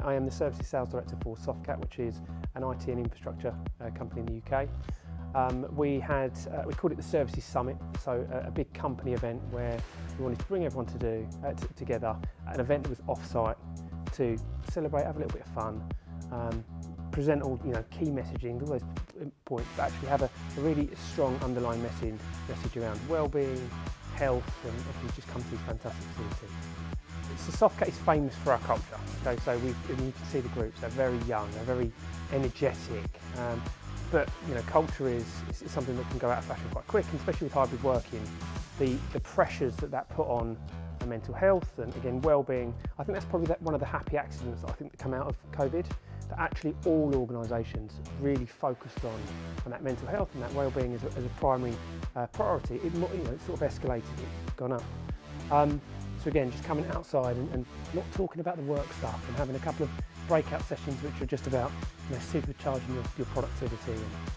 I am the Services Sales Director for Softcat, which is an IT and infrastructure company in the UK. We called it the Services Summit, so a big company event where we wanted to bring everyone together, an event that was off-site to celebrate, have a little bit of fun, present all key messaging, all those points, but actually have a really strong underlying message around well-being, health, and obviously just come to these fantastic facilities. So Softcat is famous for our culture. Okay, so you can see the groups. They're very young, they're very energetic, but culture is something that can go out of fashion quite quick, and especially with hybrid working, the pressures that put on mental health and again well-being. I think that's probably one of the happy accidents that I think that come out of COVID. That actually all organisations really focused on that mental health and that well-being as a primary priority. It sort of escalated, it's gone up. So again, just coming outside and not talking about the work stuff and having a couple of breakout sessions which are just about supercharging your productivity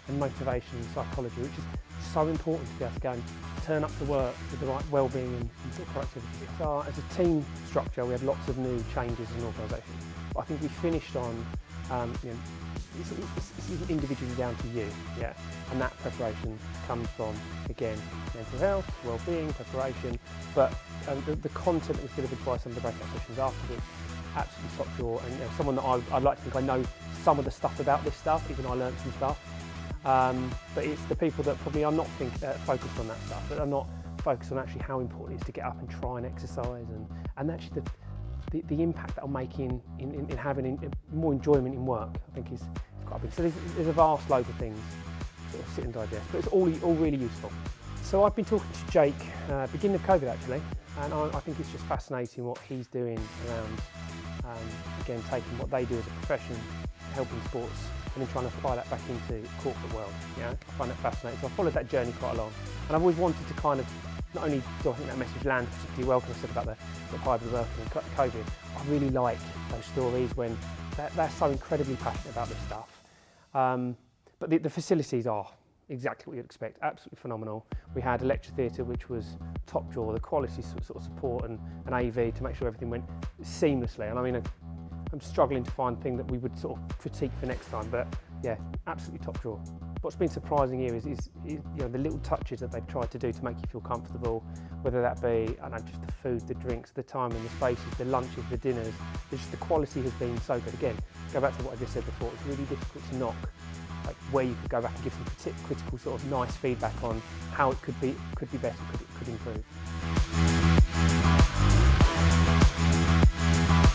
and motivation and psychology, which is so important to be able to go and turn up to work with the right well-being and sort of productivity. So as a team structure, we had lots of new changes as an organisation. But I think we finished on it's individually down to you, yeah. And that preparation comes from, again, mental health, well-being, preparation, but the content that was delivered by some of the breakout sessions afterwards, absolutely top drawer, and someone that I'd like to think I know some of the stuff about this stuff, even I learnt some stuff. But it's the people that probably are not focused on that stuff, that are not focused on actually how important it is to get up and try and exercise, and actually the impact that'll make in having more enjoyment in work, I think is quite big. So there's a vast load of things to sort of sit and digest, but it's all really useful. So I've been talking to Jake, beginning of COVID actually, and I think it's just fascinating what he's doing around, again, taking what they do as a profession, helping sports, and then trying to apply that back into the corporate world. I find that fascinating. So I followed that journey quite along, and I've always wanted to kind of, not only do I think that message lands particularly well, because I said about the sort of hybrid working and COVID, I really like those stories when they're so incredibly passionate about this stuff. But the facilities are exactly what you'd expect, absolutely phenomenal. We had a lecture theatre which was top drawer, the quality sort of support and AV to make sure everything went seamlessly. And I mean, I'm struggling to find a thing that we would sort of critique for next time, but yeah, absolutely top drawer. What's been surprising here is the little touches that they've tried to do to make you feel comfortable, whether that be, I don't know, just the food, the drinks, the time and the spaces, the lunches, the dinners. Just the quality has been so good. Again, go back to what I just said before, it's really difficult to knock where you could go back and give some critical sort of nice feedback on how it could be better, could improve.